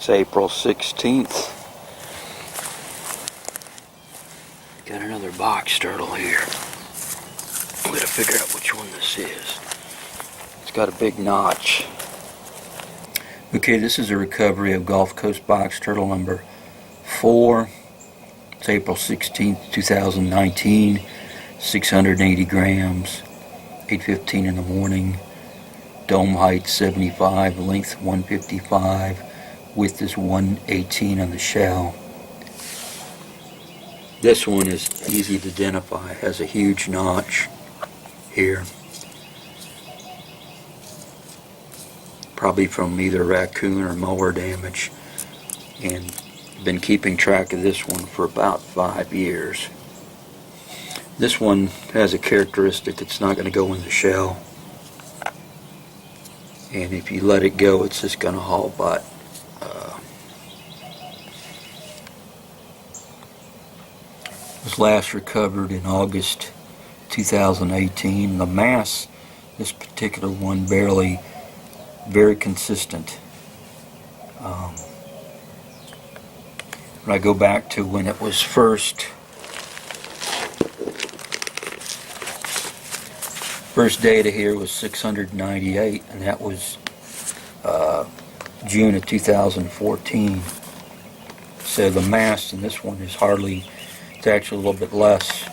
It's April 16th. Got another box turtle here. I'm gonna figure out which one this is. It's got a big notch. Okay, this is a recovery of Gulf Coast box turtle number 4. It's April 16th, 2019. 680 grams. 8:15 in the morning. Dome height 75, length 155, width is 118 on the shell. This one is easy to identify. It has a huge notch here. Probably from either raccoon or mower damage. And been keeping track of this one for about 5 years. This one has a characteristic, it's not going to go in the shell. And if you let it go, it's just going to haul butt. Was last recovered in August 2018. The mass, this particular one, very consistent. When I go back to when it was first data here was 698, and that was June of 2014. So the mass in this one is it's actually a little bit less.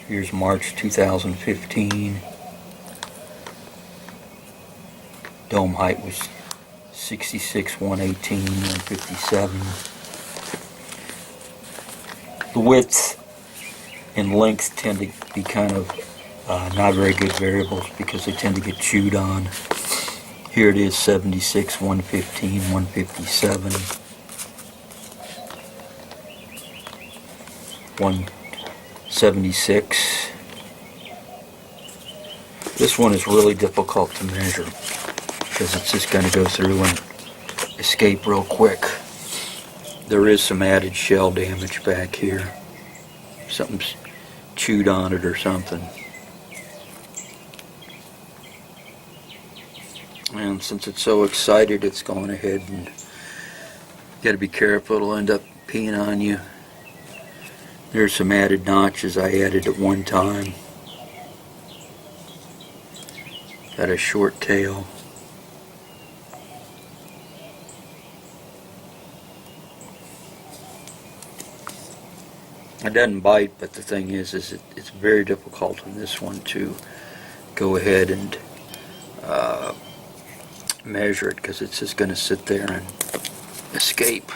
Here's March 2015. Dome height was 66, 118, 157. The width and length tend to be kind of not very good variables because they tend to get chewed on. Here it is 76, 115, 157, 176. This one is really difficult to measure because it's just going to go through and escape real quick. There is some added shell damage back here. Something's chewed on it or something. And since it's so excited, it's going ahead and you got to be careful, it'll end up peeing on you. There's some added notches I added at one time. Got a short tail. It doesn't bite, but the thing is it's very difficult on this one to go ahead and measure it because it's just going to sit there and escape.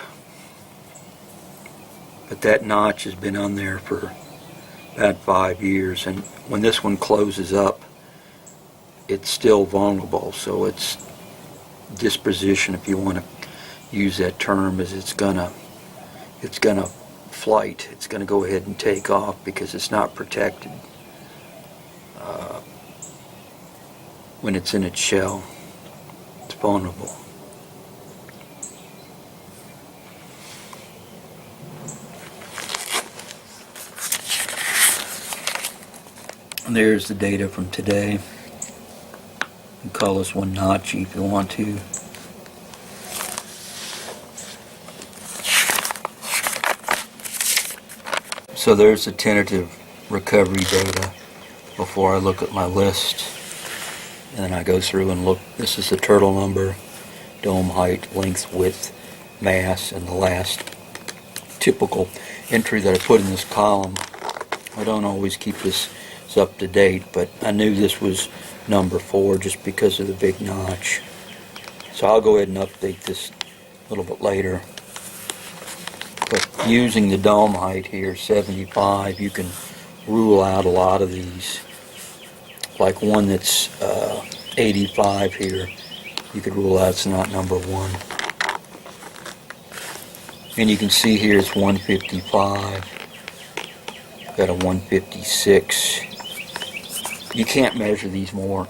But that notch has been on there for about 5 years, and when this one closes up, it's still vulnerable. So its disposition, if you want to use that term, is it's gonna flight. It's gonna go ahead and take off because it's not protected when it's in its shell. It's vulnerable. And there's the data from today. You can call this one notchy if you want to. So there's the tentative recovery data before I look at my list. And then I go through and look. This is the turtle number, dome height, length, width, mass, and the last typical entry that I put in this column. I don't always keep this up to date, but I knew this was number 4 just because of the big notch. So I'll go ahead and update this a little bit later. But using the dome height here, 75, you can rule out a lot of these. Like one that's 85 here, you could rule out it's not number 1. And you can see here it's 155. Got a 156. You can't measure these more.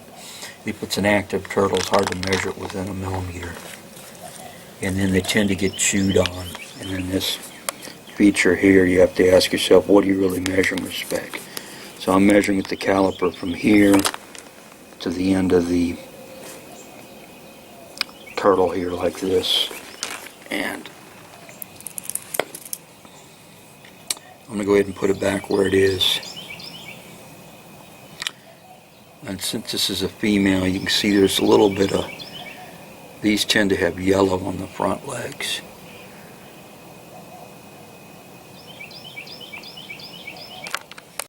If it's an active turtle, it's hard to measure it within a millimeter. And then they tend to get chewed on. And then this feature here, you have to ask yourself, what are you really measuring with spec? So I'm measuring with the caliper from here to the end of the turtle here like this. And I'm going to go ahead and put it back where it is. And since this is a female, you can see there's a little bit of, these tend to have yellow on the front legs.